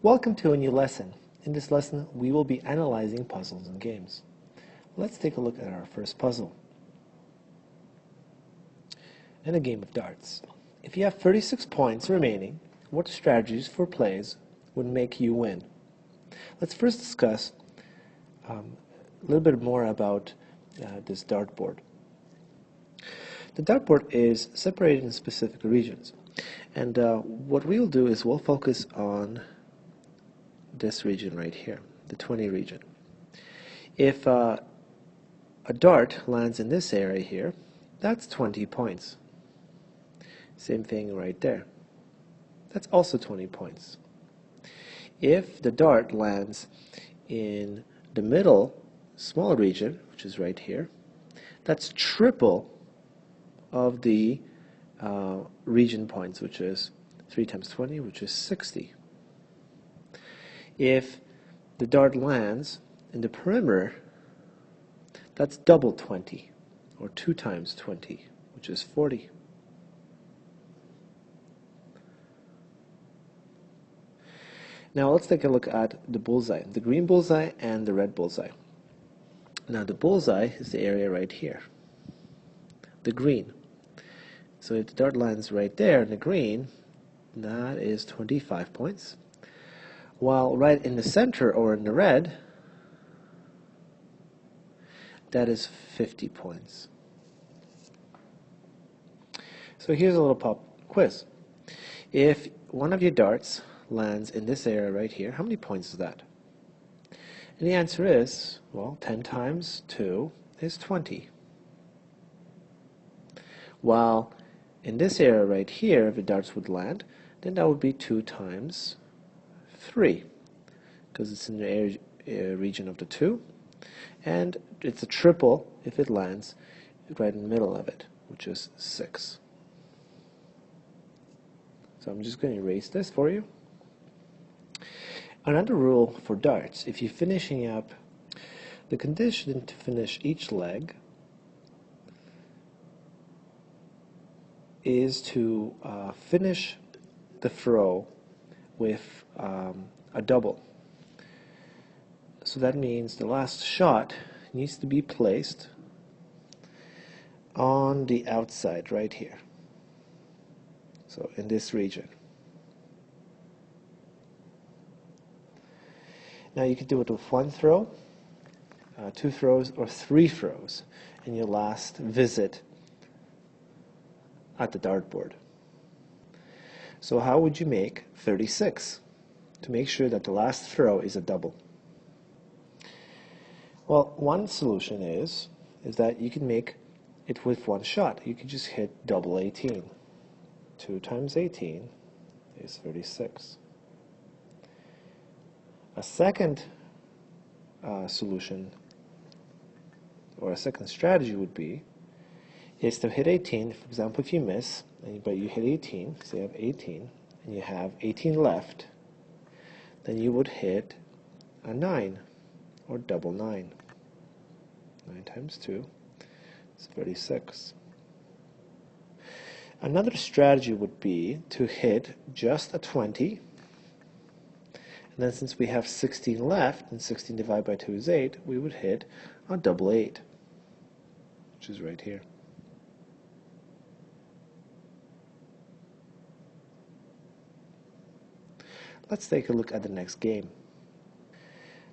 Welcome to a new lesson. In this lesson, we will be analyzing puzzles and games. Let's take a look at our first puzzle. And a game of darts. If you have 36 points remaining, what strategies for plays would make you win? Let's first discuss a little bit more about this dartboard. The dartboard is separated in specific regions. And what we'll do is we'll focus on this region right here, the 20 region. If a dart lands in this area here, that's 20 points. Same thing right there. That's also 20 points. If the dart lands in the middle small region, which is right here, that's triple of the region points, which is 3 times 20, which is 60. If the dart lands in the perimeter, that's double 20, or 2 times 20, which is 40. Now let's take a look at the bullseye, the green bullseye and the red bullseye. Now the bullseye is the area right here, the green. So if the dart lands right there in the green, that is 25 points. While right in the center or in the red, that is 50 points. So here's a little pop quiz. If one of your darts lands in this area right here, how many points is that? And the answer is, well, 10 times 2 is 20. While in this area right here, if the darts would land, then that would be 2 times 3, because it's in the region of the 2, and it's a triple if it lands right in the middle of it, which is 6. So I'm just going to erase this for you. Another rule for darts, if you're finishing up, the condition to finish each leg is to finish the throw with a double. So that means the last shot needs to be placed on the outside right here. So in this region. Now you could do it with 1 throw, 2 throws, or 3 throws in your last visit at the dartboard. So how would you make 36 to make sure that the last throw is a double? Well, one solution is that you can make it with 1 shot. You could just hit double 18. 2 times 18 is 36. A second solution, or a second strategy would be, is to hit 18. For example, if you miss, but you hit 18, so you have 18, and you have 18 left, then you would hit a 9, or double 9. 9 times 2 is 36. Another strategy would be to hit just a 20, and then since we have 16 left, and 16 divided by 2 is 8, we would hit a double 8, which is right here. Let's take a look at the next game.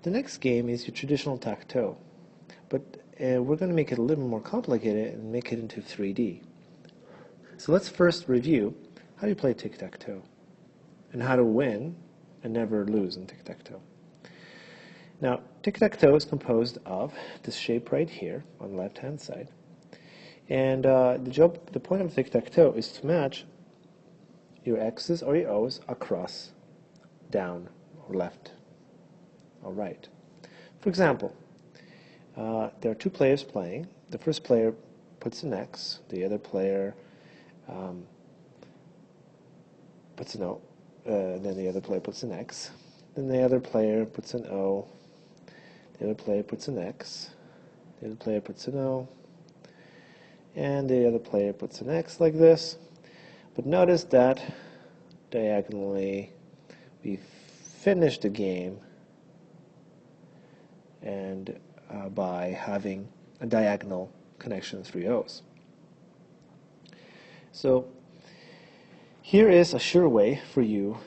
The next game is your traditional tic-tac-toe, but we're going to make it a little more complicated and make it into 3D. So let's first review how you play tic-tac-toe and how to win and never lose in tic-tac-toe. Now, tic-tac-toe is composed of this shape right here on the left-hand side, and the point of tic-tac-toe is to match your X's or your O's across, down, or left, or right. For example, there are 2 players playing. The first player puts an X, the other player puts an O, then the other player puts an X, then the other player puts an O, the other player puts an X, the other player puts an O, and the other player puts an X like this. But notice that diagonally we finish the game and by having a diagonal connection 3 O's. So here is a sure way for you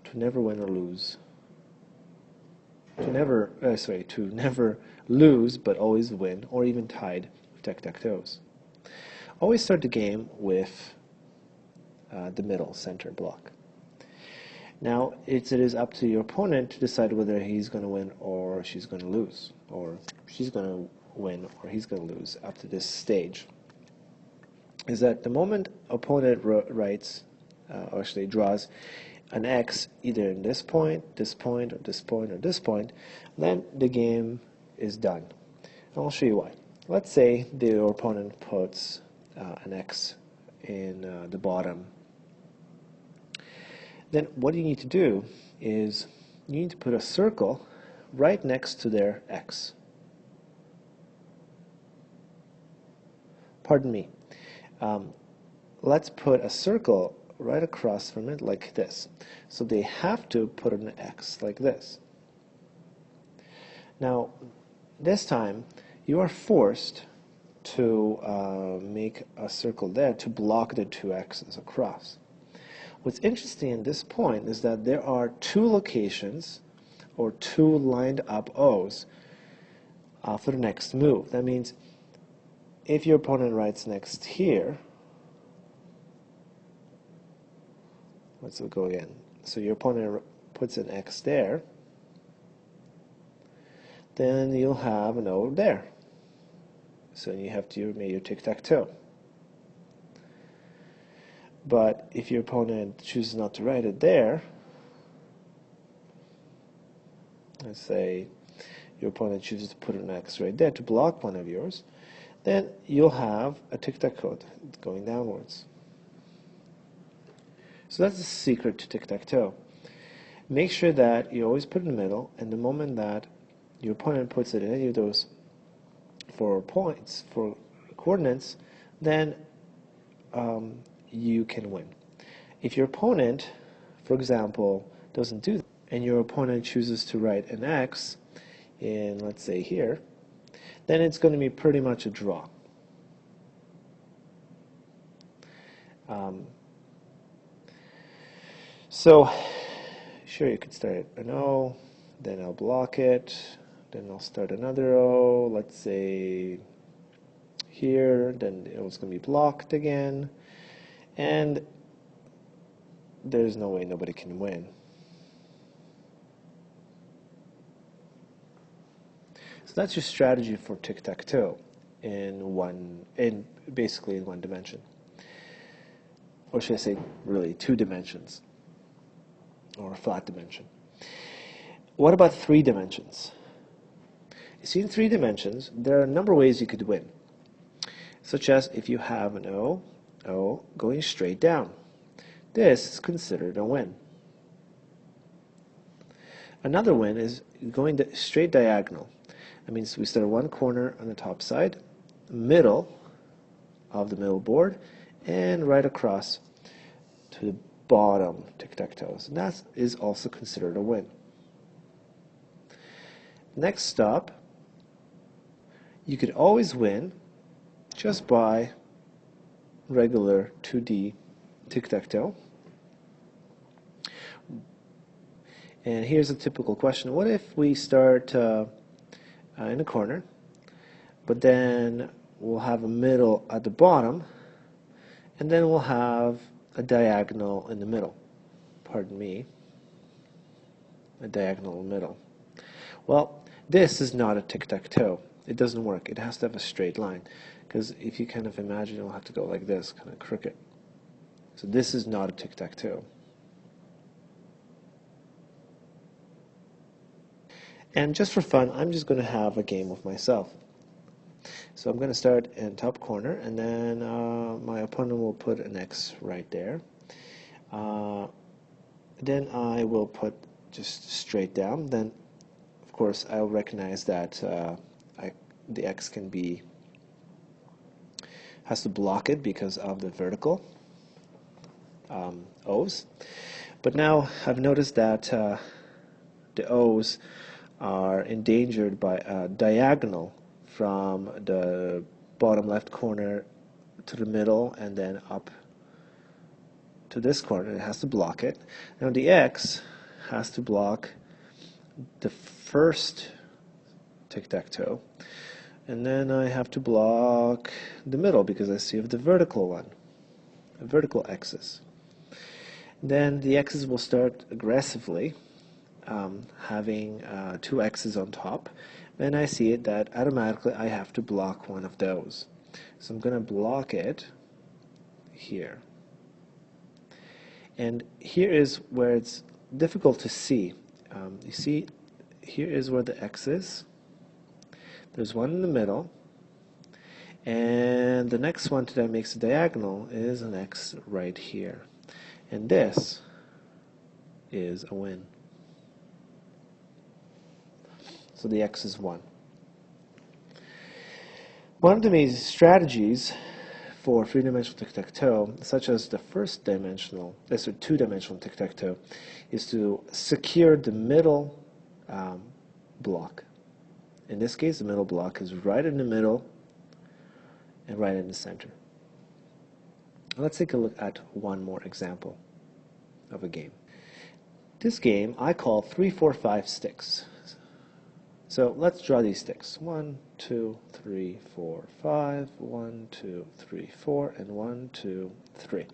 to never win or lose. To never lose but always win, or even tied with tic-tac-toes. Always start the game with the middle center block. Now it is up to your opponent to decide whether he's going to win or she's going to lose, or she's going to win or he's going to lose up to this stage. Is that the moment opponent writes, or actually draws an X either in this point, or this point, or this point, then the game is done. And I'll show you why. Let's say your opponent puts an X in the bottom. Then what you need to do is you need to put a circle right next to their X. Pardon me. Let's put a circle right across from it like this. So they have to put an X like this. Now, this time, you are forced to make a circle there to block the two X's across. What's interesting in this point is that there are two locations or two lined up O's for the next move. That means if your opponent writes next here, let's go again. So your opponent puts an X there, then you'll have an O there. So you have to make your tic-tac-toe. But if your opponent chooses not to write it there, let's say your opponent chooses to put an X right there to block one of yours, then you'll have a tic-tac-toe going downwards. So that's the secret to tic-tac-toe. Make sure that you always put it in the middle, and the moment that your opponent puts it in any of those 4 points, 4 coordinates, then you can win. If your opponent, for example, doesn't do that, and your opponent chooses to write an X in, let's say, here, then it's going to be pretty much a draw. So, sure, you could start an O, then I'll block it, then I'll start another O, let's say here, then it's going to be blocked again, and there's no way nobody can win. So that's your strategy for tic-tac-toe basically in one dimension. Or should I say, really, 2 dimensions, or a flat dimension. What about 3 dimensions? You see, in 3 dimensions, there are a number of ways you could win, such as if you have an O going straight down. This is considered a win. Another win is going straight diagonal. That means we start at one corner on the top side, middle of the middle board, and right across to the bottom tic-tac-toes. And that is also considered a win. Next stop, you could always win just by regular 2D tic-tac-toe. And here's a typical question. What if we start in a corner, but then we'll have a middle at the bottom, and then we'll have a diagonal in the middle. Pardon me. A diagonal in the middle. Well, this is not a tic-tac-toe. It doesn't work. It has to have a straight line. Because if you kind of imagine, it'll have to go like this, kind of crooked. So this is not a tic-tac-toe. And just for fun, I'm just going to have a game with myself. So I'm going to start in top corner, and then my opponent will put an X right there. Then I will put just straight down. Then, of course, I'll recognize that the X has to block it because of the vertical O's. But now I've noticed that the O's are endangered by a diagonal from the bottom left corner to the middle and then up to this corner. It has to block it. Now the X has to block the first tic-tac-toe, and then I have to block the middle because I still have the vertical one, a vertical X's. Then the X's will start aggressively having two X's on top. Then I see it that automatically I have to block one of those. So I'm going to block it here. And here is where it's difficult to see. You see, here is where the X is. There's one in the middle. And the next one that makes a diagonal is an X right here. And this is a win. So the X is 1. One of the main strategies for three-dimensional tic-tac-toe, such as the two-dimensional tic-tac-toe, is to secure the middle block. In this case, the middle block is right in the middle and right in the center. Let's take a look at one more example of a game. This game I call 3, 4, 5 sticks. So let's draw these sticks. 1, 2, 3, 4, 5, 1, 2, 3, 4, and 1, 2, 3.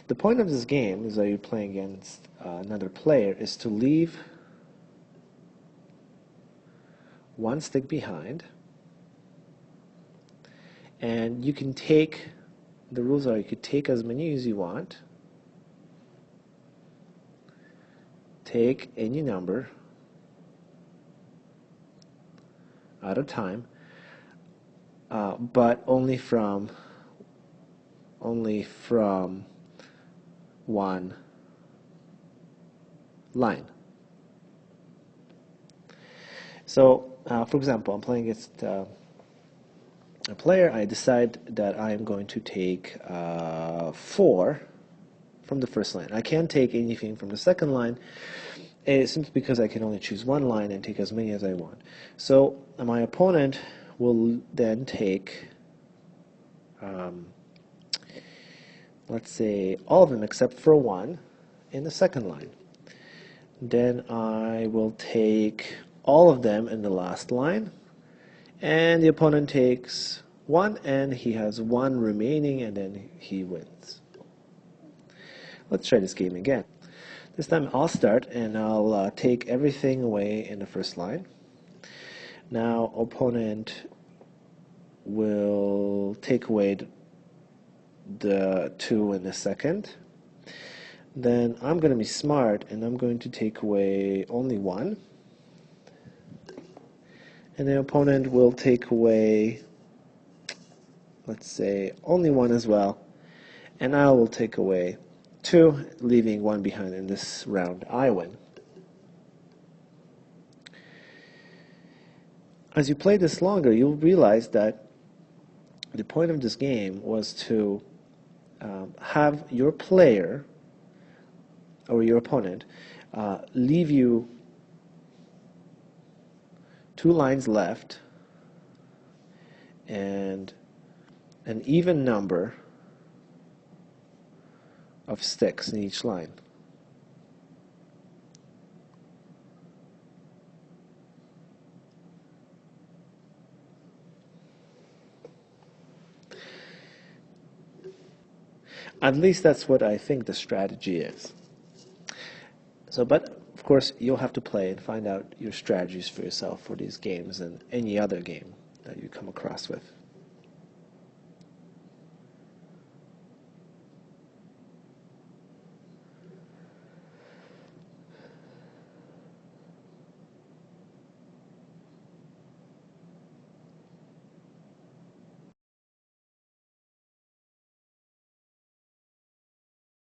The point of this game is that you're playing against another player is to leave one stick behind, and you can take, the rules are you could take as many as you want, take any number at a time, but only from one line. So, for example, I'm playing against a player. I decide that I am going to take 4 from the first line. I can't take anything from the second line, simply because I can only choose one line and take as many as I want. So my opponent will then take, let's say, all of them except for 1 in the second line. Then I will take all of them in the last line, and the opponent takes 1, and he has 1 remaining, and then he wins. Let's try this game again. This time I'll start, and I'll take everything away in the first line. Now opponent will take away the 2 in the second. Then I'm going to be smart, and I'm going to take away only 1. And the opponent will take away, let's say, only 1 as well. And I will take away 2, leaving 1 behind. In this round, I win. As you play this longer, you'll realize that the point of this game was to have your player or your opponent leave you 2 lines left and an even number of sticks in each line. At least that's what I think the strategy is. So, but of course, you'll have to play and find out your strategies for yourself for these games and any other game that you come across with.